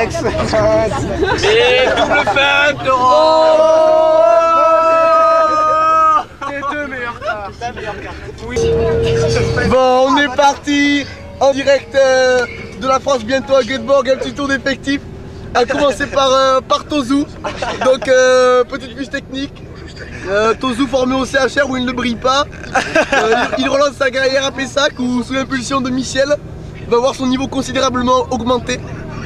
Excellent. Et pour le fait, Les deux meilleures cartes. Bon, on est parti en direct de la France bientôt à Göteborg, un petit tour d'effectifs. A commencer par Tozu. Donc petite fiche technique. Tozu formé au CHR où il ne brille pas. Il relance sa carrière à Pessac où sous l'impulsion de Michel, il va voir son niveau considérablement augmenter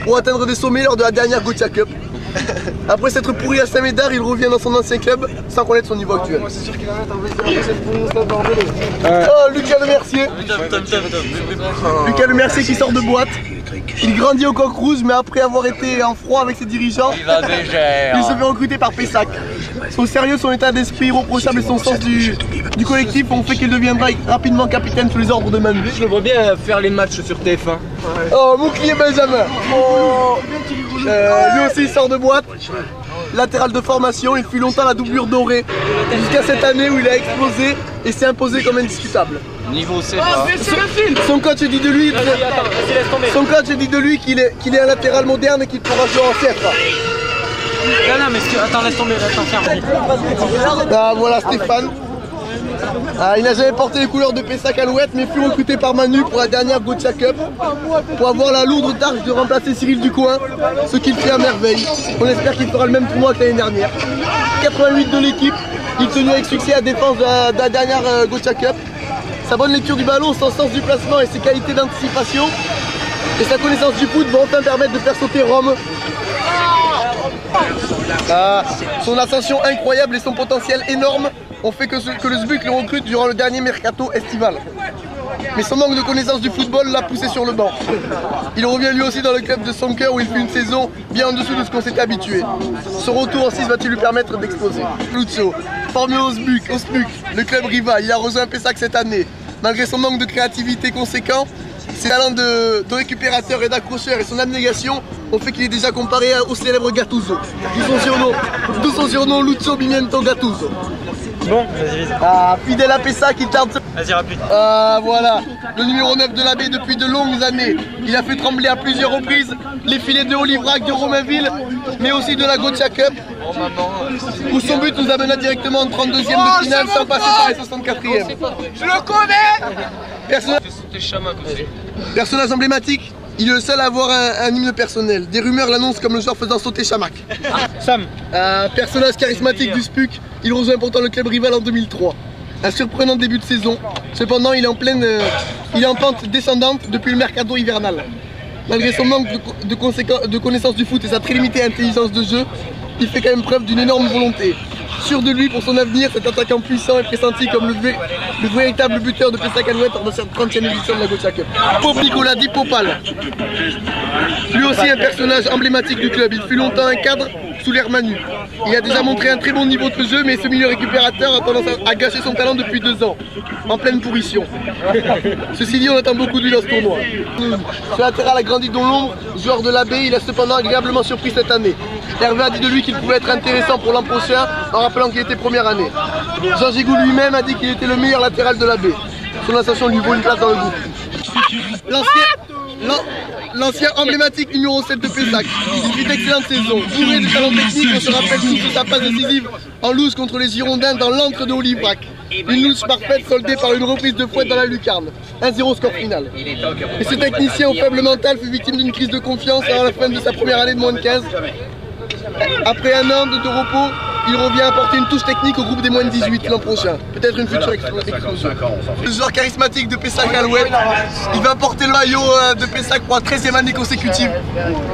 pour atteindre des sommets lors de la dernière Gothia Cup. Après s'être pourri à Saint-Médard, il revient dans son ancien club sans connaître son niveau actuel. C'est sûr qu'il va mettre un Oh, Lucas Le Mercier. Lucas Le Mercier qui sort de boîte. Il grandit au Coq Rouge, mais après avoir été en froid avec ses dirigeants, il se fait recruter par Pessac. Son sérieux, son état d'esprit irréprochable et son sens du collectif ont fait qu'il deviendra rapidement capitaine sous les ordres de Manu. je le vois bien faire les matchs sur TF1. Oh, Mouklier Benjamin. Lui aussi il sort de boîte. Latéral de formation, il fut longtemps la doublure dorée. Jusqu'à cette année où il a explosé et s'est imposé comme indiscutable. Niveau C. Son coach dit de lui, qu'il est un latéral moderne et qu'il pourra jouer en CFA. Non, mais attends, laisse tomber, attends, ferme. Ah, voilà Stéphane. Ah, il n'a jamais porté les couleurs de Pessac Alouette, mais fut recruté par Manu pour la dernière Gothia Cup pour avoir la lourde tâche de remplacer Cyril Ducoin, ce qu'il fait à merveille. On espère qu'il fera le même tournoi que l'année dernière. 88 de l'équipe, il tenu avec succès à défense de la dernière Gothia Cup. Sa bonne lecture du ballon, son sens du placement et ses qualités d'anticipation et sa connaissance du foot vont enfin permettre de faire sauter Rome. Son ascension incroyable et son potentiel énorme ont fait que le SBUC le recrute durant le dernier mercato estival. Mais son manque de connaissance du football l'a poussé sur le banc. Il revient lui aussi dans le club de son cœur où il fait une saison bien en dessous de ce qu'on s'était habitué. Son retour en 6 va-t-il lui permettre d'exploser? Luzzo, formé au SBUC, le club rival, il a rejoint Pessac cette année. Malgré son manque de créativité conséquent, ses talents de récupérateur et d'accrocheur et son abnégation ont fait qu'il est déjà comparé au célèbre Gattuso. D'où son surnom Lucio Pimiento Gattuso. Bon, vas-y, vas-y. Ah, fidèle à Pessac, il tarde. Vas-y, rapide. Ah, voilà, le numéro 9 de l'abbé depuis de longues années. Il a fait trembler à plusieurs reprises les filets de Olivrac, de Romainville, mais aussi de la Gothia Cup, où son but nous amena directement en 32e de finale sans passer par les 64e. Je le connais. Personnage emblématique, il est le seul à avoir un hymne personnel. Des rumeurs l'annoncent comme le joueur faisant sauter Chamac. Sam. Personnage charismatique du SPUC, il rejoint pourtant le club rival en 2003. Un surprenant début de saison, cependant il est en pente descendante depuis le mercato hivernal. Malgré son manque de connaissance du foot et sa très limitée intelligence de jeu, il fait quand même preuve d'une énorme volonté. Sûr de lui pour son avenir, cet attaquant puissant est pressenti comme le véritable buteur de Pessac Alouette lors de cette 30e édition de la Gothia Cup. Pauvre Nicolas Di Popal, lui aussi un personnage emblématique du club, il fut longtemps un cadre sous l'ère Manu. Il a déjà montré un très bon niveau de jeu, mais ce milieu récupérateur a tendance à gâcher son talent depuis 2 ans, en pleine pourrition. Ceci dit, on attend beaucoup de lui dans ce tournoi. Ce latéral a grandi dans l'ombre, joueur de l'Abbé, il a cependant agréablement surpris cette année. Hervé a dit de lui qu'il pouvait être intéressant pour l'an prochain, en rappelant qu'il était première année. Jean Gigou lui-même a dit qu'il était le meilleur latéral de l'Abbé. Son ascension lui vaut une place dans le groupe. L'ancien emblématique numéro 7 de Pessac, il vit d'excellentes saisons. Bourré de talent technique, on se rappelle tous de sa passe décisive en loose contre les Girondins dans l'antre de Olivrac. Une loose parfaite soldée par une reprise de fouette dans la lucarne. 1-0 score final. Et ce technicien au faible mental fut victime d'une crise de confiance à la fin de sa première année de moins de 15. Après un an de repos, il revient apporter une touche technique au groupe des moins de 18 l'an prochain. Peut-être une future explosion. Le joueur charismatique de Pessac Alouette, il va porter le maillot de Pessac pour la 13e année consécutive.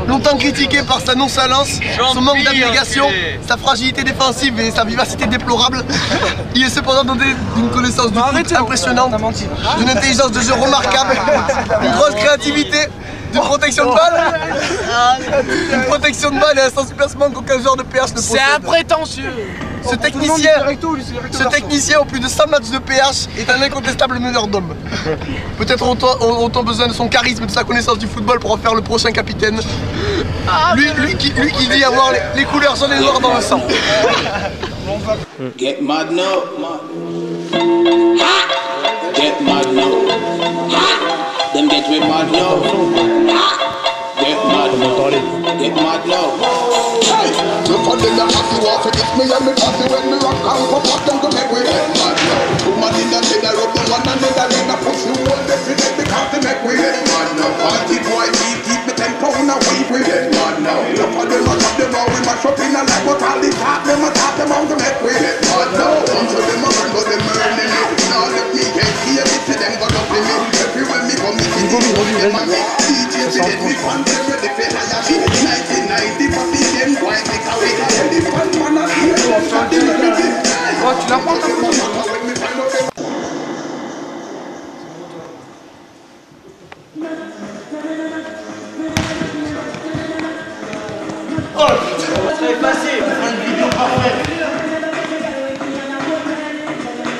Longtemps critiqué par sa nonchalance, son manque d'abnégation, sa fragilité défensive et sa vivacité déplorable, il est cependant doté d'une connaissance du foot impressionnante, d'une intelligence de jeu remarquable, d'une grosse créativité, d'une protection de balle, et un sens de placement qu'aucun joueur de PH ne possède. C'est un prétentieux. Ce technicien, au plus de 100 matchs de PH, est un incontestable meneur d'hommes. Peut-être autant besoin de son charisme et de sa connaissance du football pour en faire le prochain capitaine. Lui qui dit avoir les couleurs jaunes et noires dans le sang. Get mad now. Get mad now. Them get we mad now. Get mad now. Get them a happy walk for this me and me party when me rock out for pop them to make we head mad now. Woman in the bed, I rub them one another in a pussy hole, definitely because they make we head mad now. Party boy keep me 10 pound a week we head mad now. Enough of them a cut them out, we mash up in a life, but all the talk them a talk them out to make we head mad now. Some of them a run, but them earning me. Now let me get here, me see them got up in me. Everywhere me come, me see them and me. DJs we get me fun, they ready for hire me. 1990, but the game quite take away. The fun man a here, so the melody. Oh, tu l'as pas encore? C'est passé, une vidéo parfaite.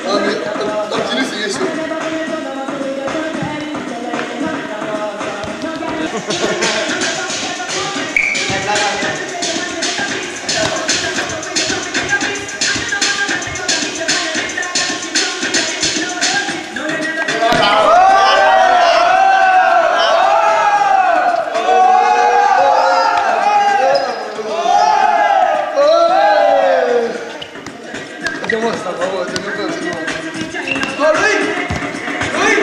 Ah mais, continue, c'est chaud. Comment ça va? C'est bon, c'est bon. Oh, Louis! Louis!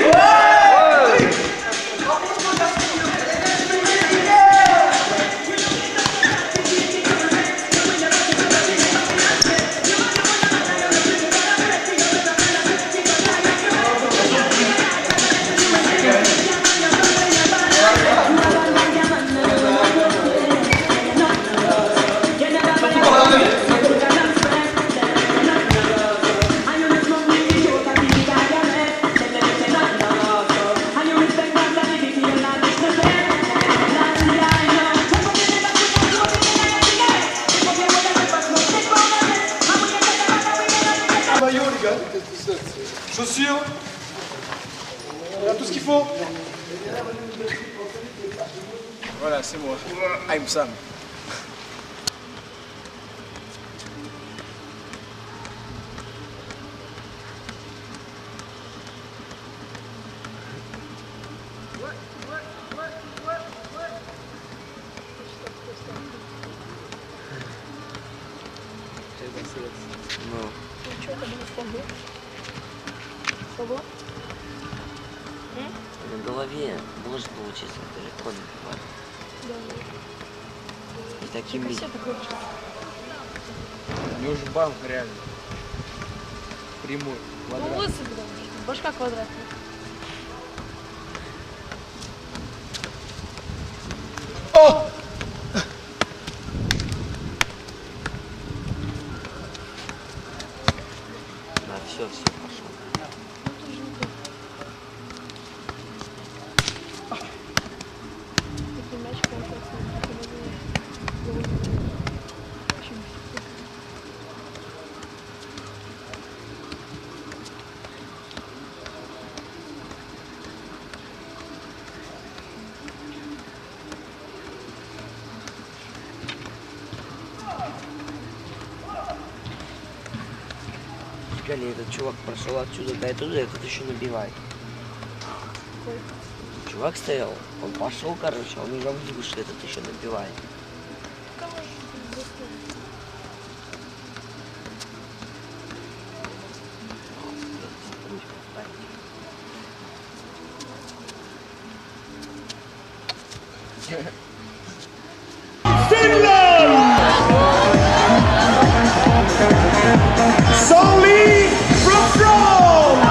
Chaussures. On a tout ce qu'il faut. Voilà, c'est moi. I'm Sam. Ну. Что это было с тобой? Кого? На голове может получиться далеко напевать. Да. И таким видом. У него же банк реально. Прямой. Ну лысый, блин. Башка квадратная. О! Да, все пошел. Такой мяч получается. Реально, этот чувак прошел отсюда до туда, этот еще набивает. Чувак стоял, он пошел, короче, он уже вышел, этот еще набивает. Solely from Rome!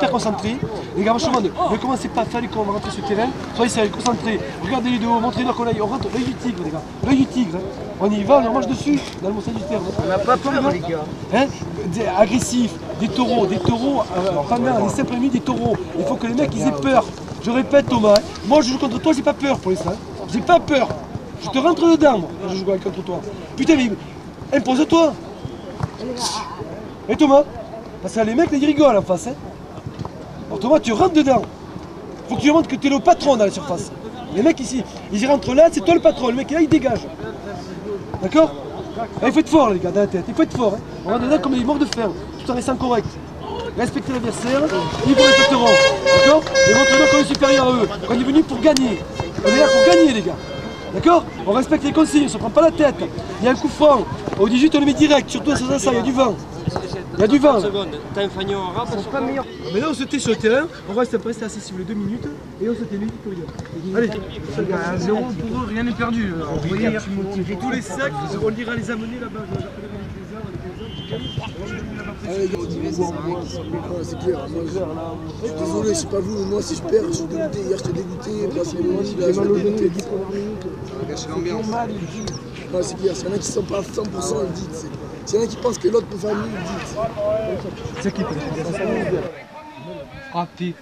hyper concentrés. Les gars, franchement, ne commencez pas à faire les cons, on va rentrer sur le terrain. Soyez sérieux, concentrés. Regardez les deux, montrez-leur qu'on aille. On rentre l'œil du tigre, les gars. L'œil du tigre. Hein. On y va, on leur marche dessus, dans le bon sens du terme. On n'a pas peur, les gars. Hein, agressifs, des taureaux, pendant les simples minutes des taureaux. Il faut que les mecs ils aient peur. Je répète Thomas, hein, moi je joue contre toi, j'ai pas peur pour l'instant. J'ai pas peur. Je te rentre dedans, moi, quand je joue contre toi. Putain, mais impose-toi. Et Thomas, parce que les mecs, ils rigolent en face. Hein. Alors Thomas, tu rentres dedans. Faut que tu montres que tu es le patron dans la surface. Les mecs ici, ils y rentrent là, c'est toi le patron. Le mec là, il dégage. D'accord? Il faut être fort, les gars, dans la tête. Il faut être fort. Hein. On rentre dedans comme des morts de faim, tout en restant correct. Respectez l'adversaire, ils vous respecteront. D'accord? Et montrez-leur qu'on est supérieur à eux. On est venu pour gagner. On est là pour gagner, les gars. D'accord? On respecte les consignes, on se prend pas la tête. Il y a un coup franc. Au 18, on le met direct, surtout à ce ça, il y a du vent. Il y a du vent. T'as un fagnon en rap, C'est pas meilleur. Mais là, on se tait sur le terrain, on reste rester assis sur les 2 minutes et on se tait, lui, pour rien. Allez, 0 pour eux, rien n'est perdu. tous les sacs, on ira les amener là-bas. C'est clair, moi je suis désolé, je sais pas vous, mais moi si je perds, je suis dégoûté. Hier j'étais dégoûté, parce que moi je suis dégoûté. Ça va gâcher l'ambiance. Non, c'est clair, s'il y en a qui ne sont pas à 100%, ils le disent. S'il y en a qui pensent que l'autre peut faire mieux, ils le disent. C'est qui peut Frappé.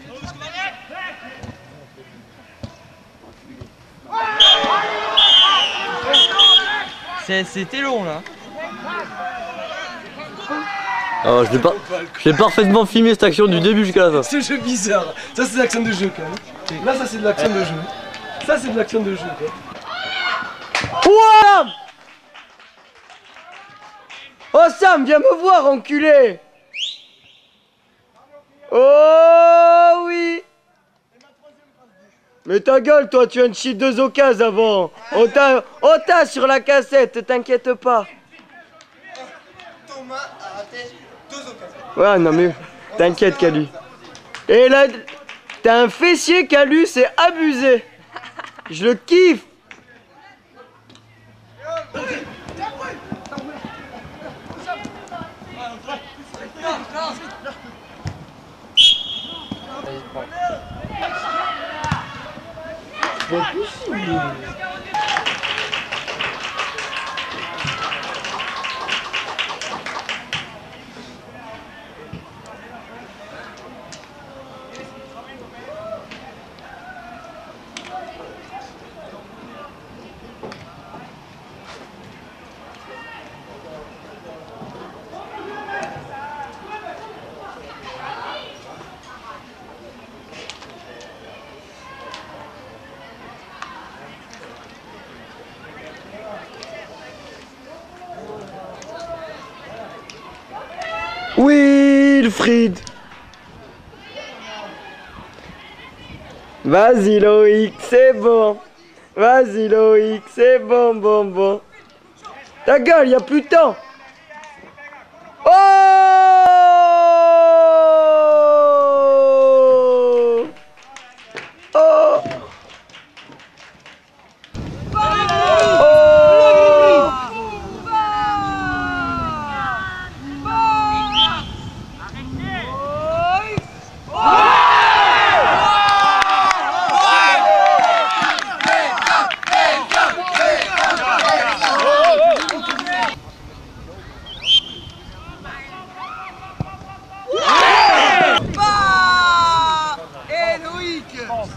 C'était long là. Alors, j'ai parfaitement filmé cette action du début jusqu'à la fin. Ce jeu bizarre, ça c'est l'action de jeu quand même. Là ça c'est de l'action de jeu. Ça c'est de l'action de jeu quoi. Ouah! Oh Sam, viens me voir, enculé! Oh oui! Mais ta gueule, toi, tu viens de chier 2 occasions avant. On t'a sur la cassette, t'inquiète pas. Thomas a raté 2 occasions. Ouais, non mais t'inquiète, Calu. Et là, t'as un fessier, Calu, c'est abusé. Je le kiffe. Wilfried. Vas-y Loïc, c'est bon. Vas-y Loïc, c'est bon. Ta gueule, y a plus de temps. Oh! Oh!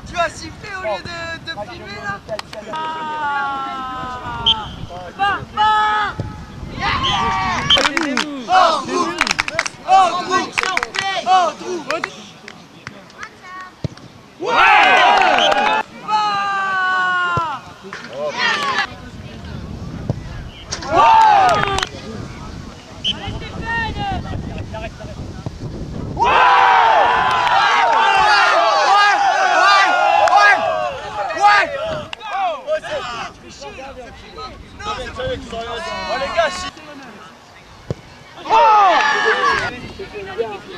Tu as sifflé au lieu de filmer là.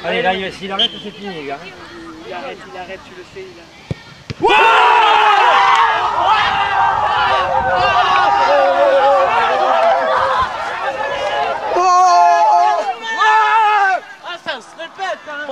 Allez, là, s'il arrête, c'est fini, les gars. Il arrête, tu le fais, Ah, ça se répète, hein.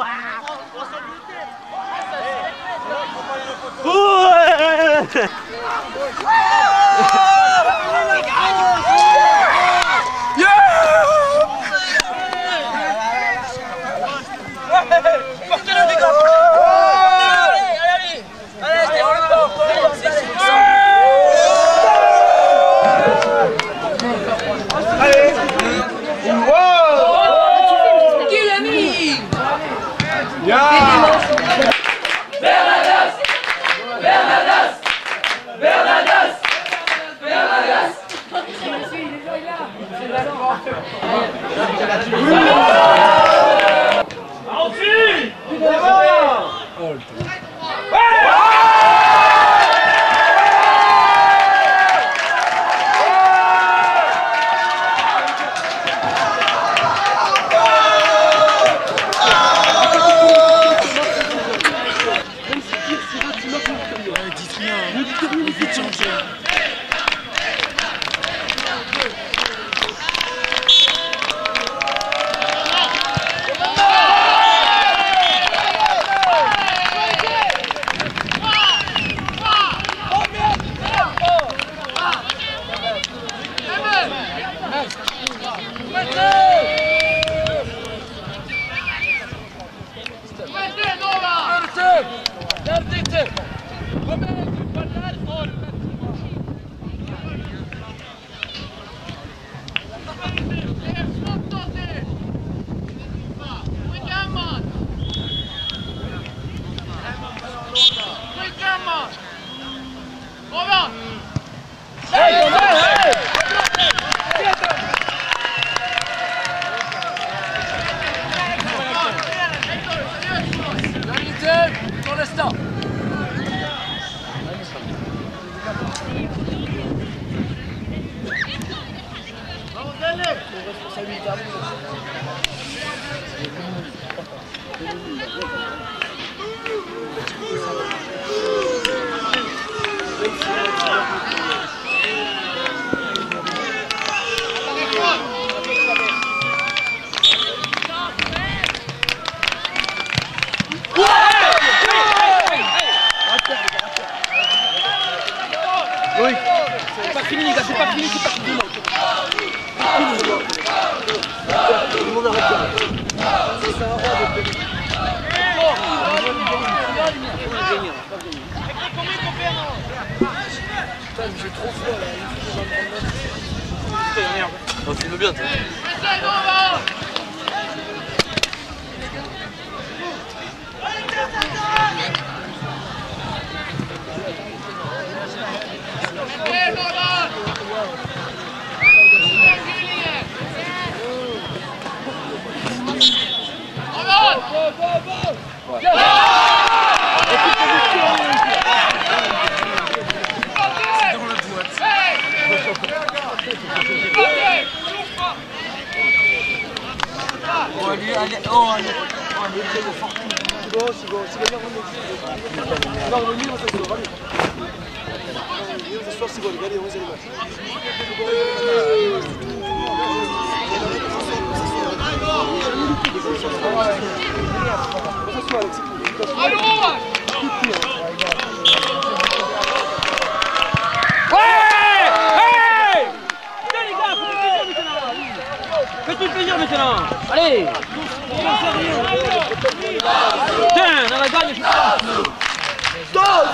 C'est pas fini les gars, c'est pas fini, c'est pas fini. Tout le monde arrête. C'est un roi de pays. Putain, j'ai trop froid là. Putain, merde. Oh, filme bien, toi. Fais-tu le plaisir maintenant. Allez. Putain, dans la gagne. Ça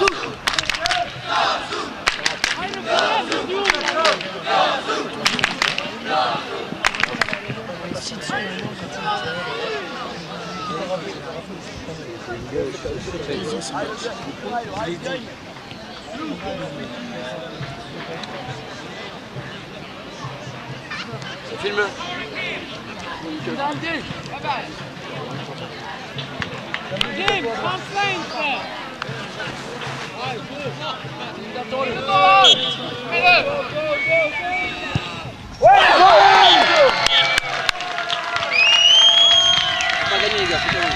filme. Pas gagné les gars, c'est gagné.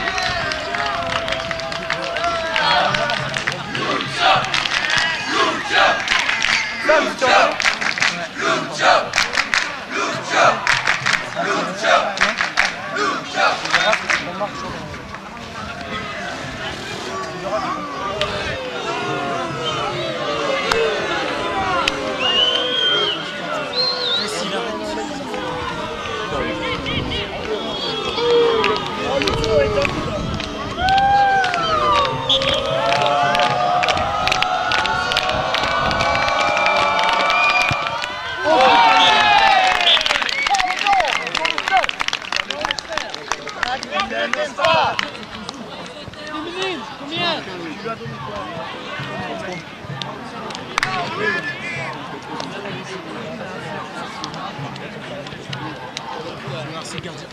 Merci gardien.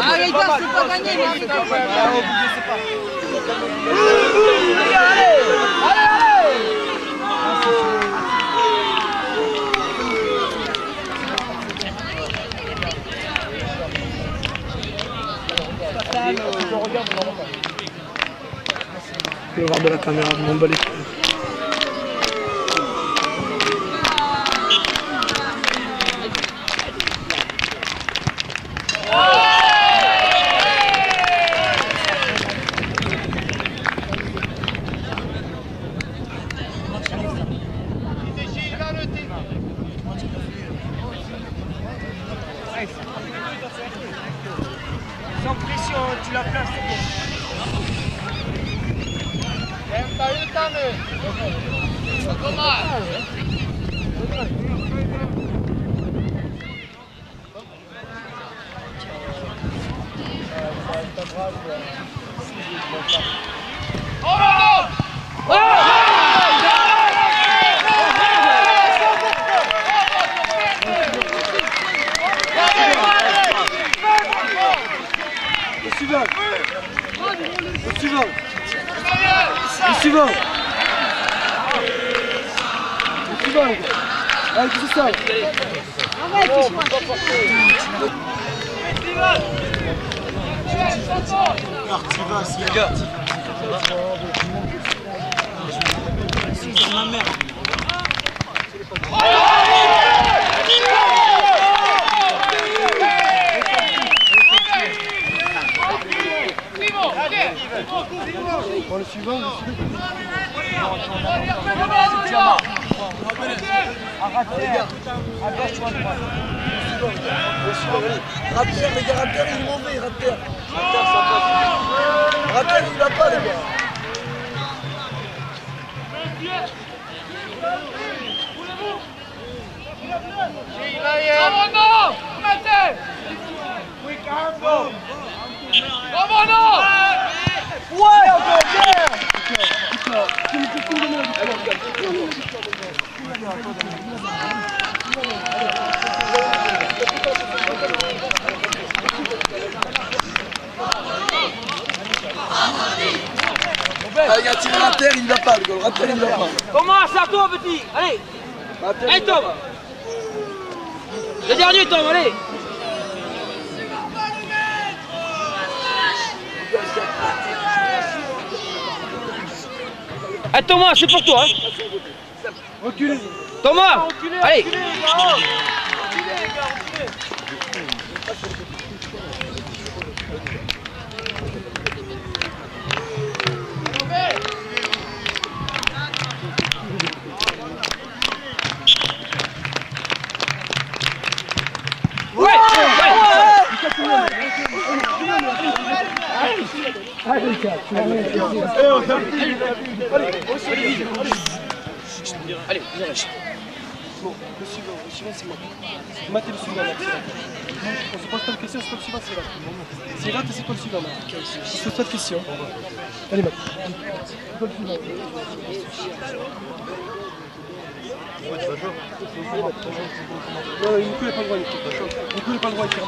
Ah les gars, c'est pas gagné, mais c'est pas gagné. Je vais voir de la caméra, je m'en bats les couilles. Sans pression, tu la places. Le suivant. Le suivant. Le suivant. Le suivant, les gars. Allez, c'est ça. C'est ma mère. Bon, le suivant, Rapteur, les gars, Rapteur, il est mauvais, Rapteur. Rapteur, ça passe. Rapteur, il l'a pas, les gars. Ouais, encore bien. Il a tiré la terre, il l'a pas, le gars. Rapteur, il l'a pas. Thomas, c'est à toi, petit. Allez. Allez, Tom. Le dernier, Tom, allez. Allez, Thomas, c'est pour toi. Hein. Reculez. Thomas, allez. Allez, Bon, le suivant c'est moi. Matez le suivant là. On se pose pas de questions, c'est pas le suivant, c'est là. C'est là, c'est toi le suivant là. On se pose pas de questions. Allez, Matt. C'est toi le suivant. Non, Nico n'a pas le droit, Nico n'a pas le droit, il fait ça.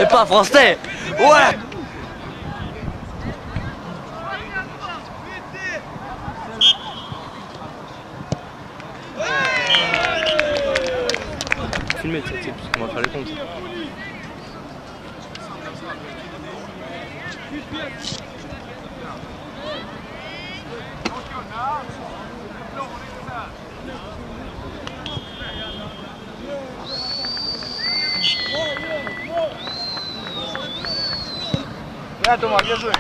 Et pas français. Ouais. Filmer, tu sais, parce qu'on va faire les comptes. Bien Thomas, bien joué.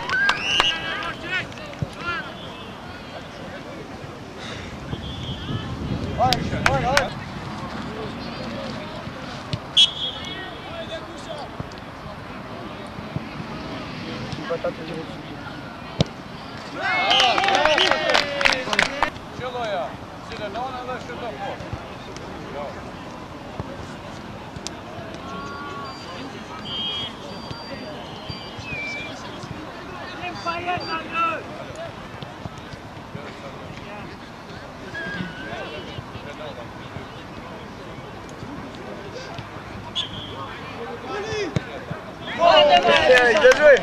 Bien joué.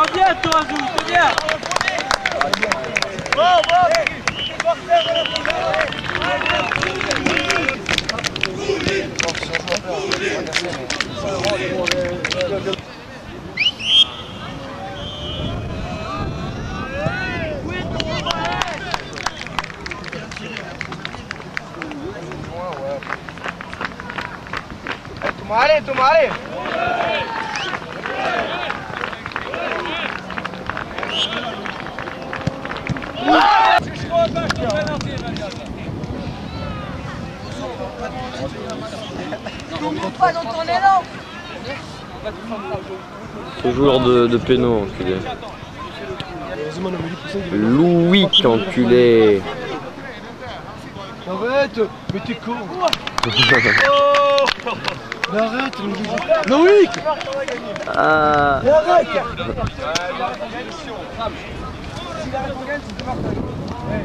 Oh bien toi Zou, c'est bien. Allez, Thomas, allez. N'oublie pas dans ton élan. Ce joueur de péno, enculé. Louis, enculé. Arrête, mais t'es con. Mais arrête, Loïc. Ah. Mais arrête.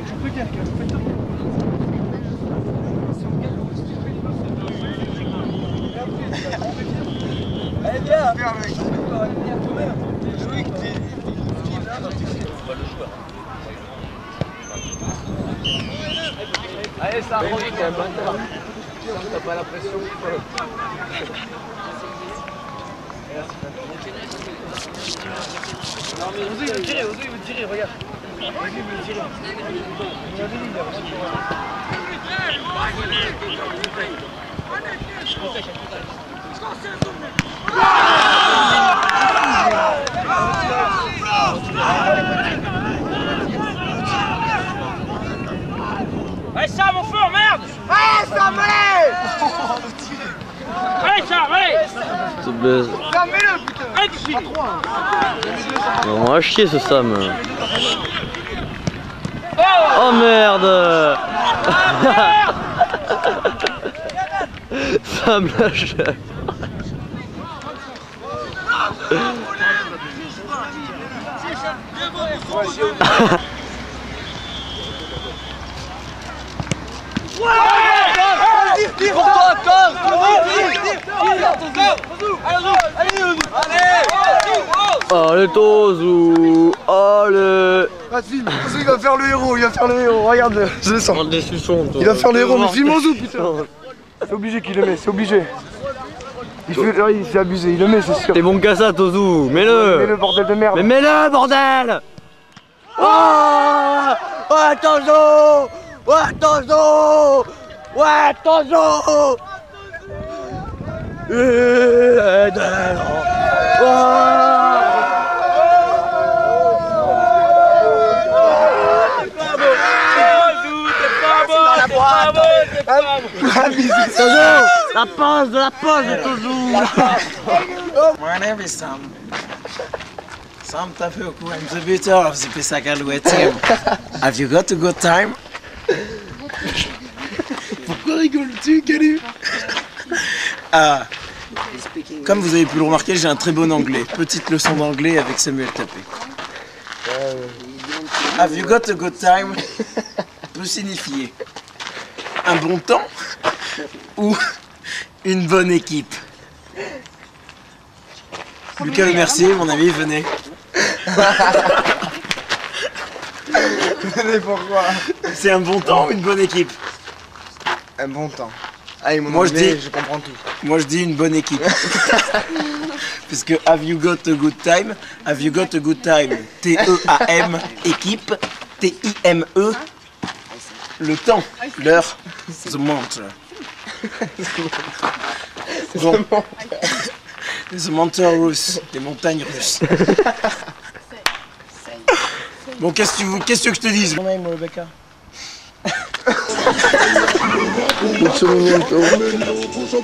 Je peux dire que allez viens. Loïc, allez, ça a produit quand même. T'as pas la pression. Non mais Ozu il veut tirer, regarde. Ozu il veut tirer. Allez Sam au fond, merde. Allez, Sam, allez. Allez Sam, allez. Se baise. Sam, mets-le, putain. Allez tu finis. On va chier ce Sam. Oh merde. Sam lâche. Tire pour toi, Tom. Allez Tozu. Allez. Vas-y, Ozu il va faire le héros, regarde-le. Je le sens. Des suçons, toi. Il va faire le héros, mais filme Ozu, putain. C'est obligé qu'il le met, c'est obligé. Il s'est abusé, il le met, c'est sûr. T'es bon qu'à ça, Tozu. Mets-le. Mets-le, bordel de merde. Mais mets-le, bordel. Oh, ouais, Tozu. Ouais, Tozu. Ouais, Tozu. La pause de toujours. My name is Sam. Sam Tafioko. I'm the beater of the Pisacaloa team. Have you got a good time? Pourquoi rigoles-tu, Galu? Comme vous avez pu le remarquer, j'ai un très bon anglais. Petite leçon d'anglais avec Samuel Tapé. Have you got a good time peut signifier un bon temps ou une bonne équipe. Lucas Le Mercier, mon ami, venez. Venez pourquoi? C'est un bon temps ou une bonne équipe? Un bon temps. Ah, moi je comprends tout. Moi je dis une bonne équipe. Parce que have you got a good time? Have you got a good time? T-E-A-M, équipe, T-I-M-E, le temps, l'heure, the month. Bon. The monster russe, les montagnes russes. Bon, qu'est-ce que tu veux que je te dise? Mon nom est Rebecca. Mucho Mimiento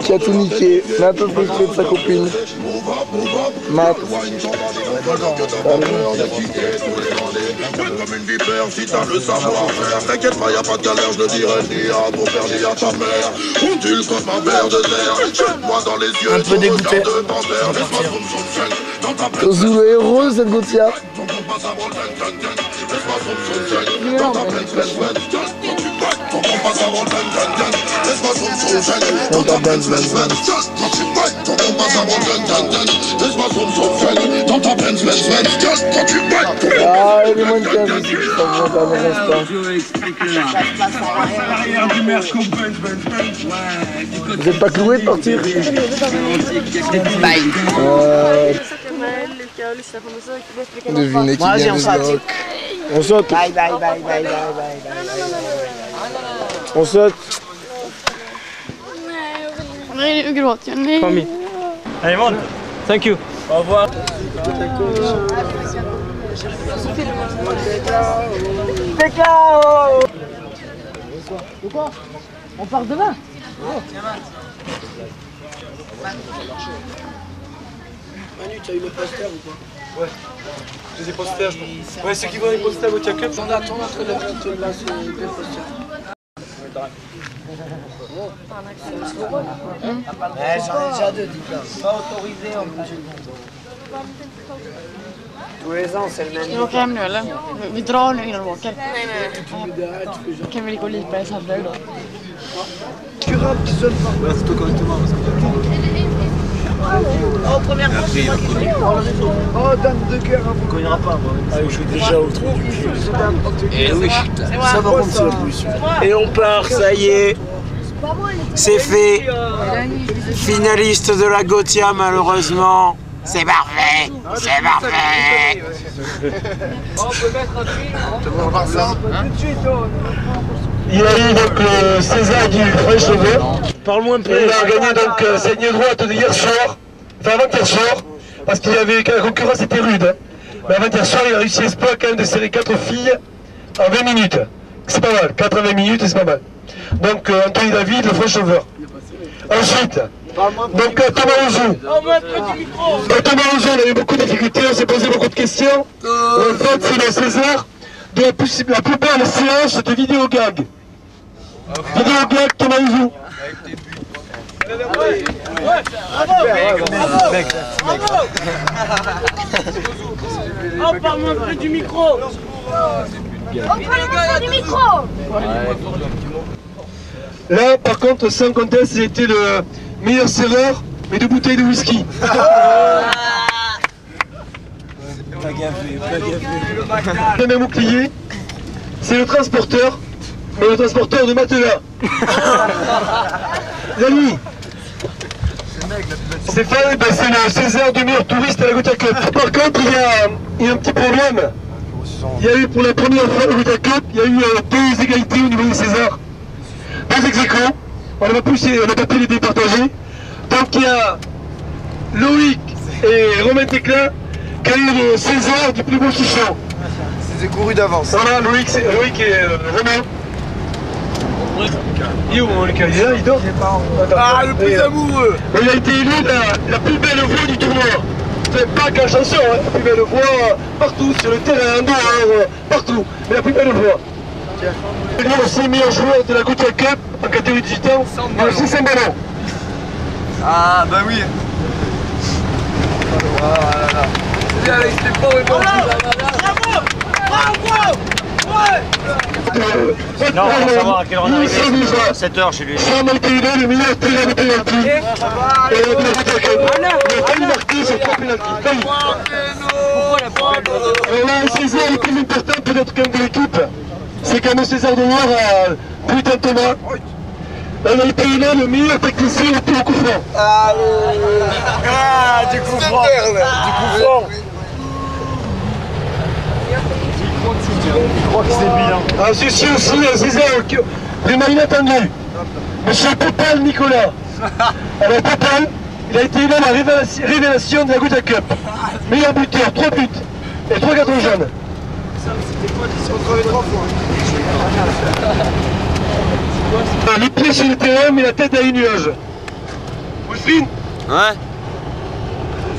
qui a tout niqué, mais un peu frustré de sa copine. Matt. Comme une vipère, si t'as le savoir-faire, t'inquiète pas, y'a pas de galère, je le dirai ni à ton père ni à ta mère. Ondule comme un ver de terre, jette-moi dans les yeux. Un peu dégoûté. Zulu est heureux cette Gauthier. Ah, il est moins de 15 ici, ça va dans un instant. Vous êtes pas cloué de partir? Devinez qui vient de ce bloc. On saute. Bye bye bye bye bye bye. On saute. Nej, nu gråter jag. Nej. Kom hit. Allez, monte. Thank you. Au revoir. Pécao. De quoi? On part demain? Manu, tu as eu le poster ou pas? Ouais. J'ai des posters, je pense. Ouais, ceux qui vont les posters au Tiacup. On attend entre les deux posters. Ouais, j'en ai déjà deux diplômes. Pas autorisé en plus. Tous les ans, c'est le même. Ska vi åka hem nu eller? Vi drar nu innan vi åker. Kan vi gå och lipa i Sandberg då? Curable qui sonne pas. Ouais, c'est toi correctement parce que Oh, première fois, c'est moi qui joue. oh, dame de cœur, on connaîtra pas. Ah, je joue déjà au trou du cul. Et oui, ça va prendre la pollution. Et on part, ça y est. C'est fait. Finaliste de la Gothia, malheureusement. C'est parfait. C'est parfait. On peut mettre un film. On va voir ça. Tout de suite. Il y a eu donc le César du French Over. Parle-moi un peu. Il a gagné donc sa ligne droite de hier soir, enfin avant-hier soir, parce qu'il y avait la concurrence était rude. Hein. Mais avant-hier soir, il a réussi exploit quand même de serrer 4 filles en 20 minutes. C'est pas mal, 80 minutes, c'est pas mal. Donc Anthony David, le French Over. Ensuite, donc Thomas Ouzou. Thomas Ouzou, on a eu beaucoup de difficultés, on s'est posé beaucoup de questions. En fait, c'est le César de la plus belle séance de vidéo gag. Vidéo gag Thomas Ouzou. Oh, parle-moi un peu du micro. Parle-moi du micro. Là, par contre, sans conteste, c'était le meilleur serreur, mais de bouteilles de whisky. Pas gaffé, pas gaffé. Le même bouclier, c'est le transporteur, mais le transporteur de matelas. La nuit. Stéphane, ben c'est le César du meilleur touriste à la Gothia Cup. Par contre, il y a un petit problème. Il y a eu pour la première fois à la Gothia Cup, il y a eu 2 égalités au niveau des Césars. 2 ex-aequo. On n'a pas pu les départager. Donc il y a Loïc et Romain Téclin qui a eu le César du plus beau chichon. C'est couru d'avance. Voilà, Loïc et Romain. Il est où mon Lucas? Il est là, il dort? Ah, le plus amoureux. Il a été élu la plus belle voix du tournoi. C'est pas qu'en chanson, hein, la plus belle voix partout, sur le terrain, en dehors, partout. Mais la plus belle voix. Il est aussi meilleur joueur de la Gothia Cup en catégorie 18 ans, mais aussi 5 ballons. Ah bah oui. Voilà. C'est Alex, t'es pas répondu. Non, on va savoir à quelle heure on arrive. 7h chez lui. Sam Alpine, le meilleur tireur de pénalty. Le marqué sur 3 pénaltys. Là, César, le plus important peut-être quand même de l'équipe, c'est quand même César de Noir à Putain Thomas. Sam Alpine, le meilleur technicien au coup franc. Ah, du coup franc. Du coup franc. Je crois que c'est bien. Ah, ceci aussi, César, vraiment inattendu. Monsieur Popal Nicolas. Alors Popal, il a été là la révélation de la Gouda Cup. Meilleur buteur, 3 buts et 3 cartons jaunes. C'était quoi qui s'est retrouvé 3 fois? Les pieds sur le terrain, mais la tête à une nuage. Wolfine. Ouais.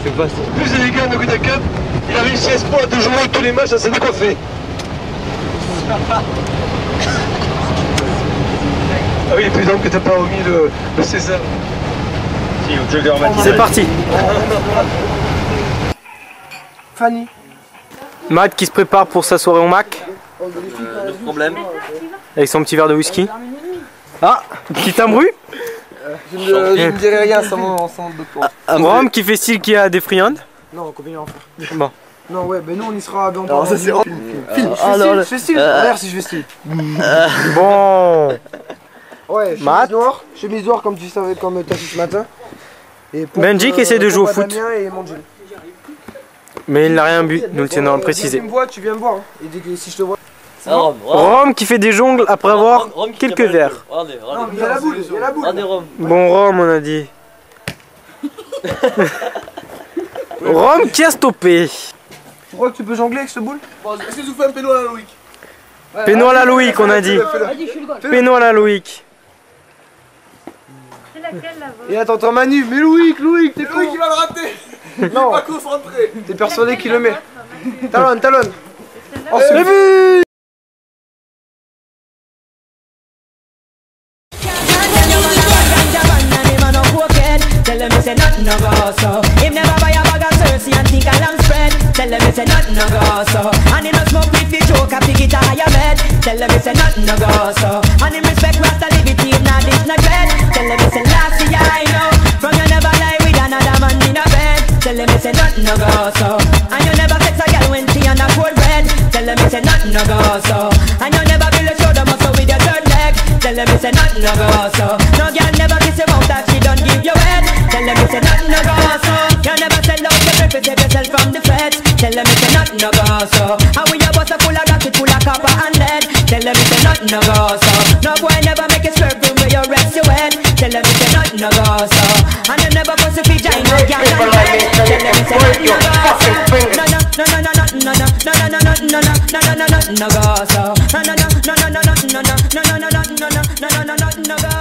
C'est pas ça. Plus élégant de Gouda Cup, il a réussi à espoir de jouer tous les matchs à s'être décoiffé. Ah oui, plus que t'as pas remis le César. Si, au jeu de C'est parti. Fanny. Matt qui se prépare pour sa soirée au Mac. Le problème. Avec son petit verre de whisky. Ah, qui t'embrouille. Je ne dirai rien sans mon docteur. Rome qui fait style qui a des friandes. Non, combien en faire? Bon. Non, ouais, ben nous on y sera. Ben, Alors ça c'est je fais style. Regarde si je fais style. Bon. Ouais, chemise noire comme tu savais, comme t'as fait ce matin. Et Benji qui essaie de jouer au foot. Et mon jean. Mais il n'a rien bu, nous le tenons à le préciser. Si tu me vois, tu viens me voir. Hein. Et dès que si je te vois. Rome qui fait des jongles après avoir quelques verres. Non, il y a la boule, il y a la boule. Bon, Rome, on a dit. Rome qui a stoppé. Tu crois que tu peux jongler avec ce boule? Est-ce que tu fais un péno à la Loïc? Péno à la Loïc, on a dit. Péno à la Loïc. Et attends, Manu, mais Loïc, t'es con. Loïc il va le rater. Non. Il va concentré. T'es persuadé qu'il le met. Talonne. Oh, c'est vu. Tell them it's a nothing no go so. Him never buy a bag of Cersei and think a lamb spread. Tell them it's a nothing no go so. And him no smoke with the joke and pick it a higher bed. Tell them it's a nothing no go so. And him respect Rasta liberty, now this no dread. Tell them it's a last year I know. From you never lie with another man in a bed. Tell them it's a nothing no go so. And you never sex a girl when she on a cold bread. Tell them it's a nothing no go so. And you never build a shoulder muscle with your third leg. Tell them it's a nothing no go so. No girl never kiss your mouth that she don't give you head. Tell them it's a nothing no go so. You never sell out your breath to save yourself from the feds. Tell them it's a nothing no go so. How we your boss a full of rocket, full of copper and lead. Tell them it's a nothing no go so. No boy never make a swerve from where you rest your head. Tell them it's a nothing no go so. And you never go to feed giant no girl and head. Tell them it's a nothing no go so. No go so. No go.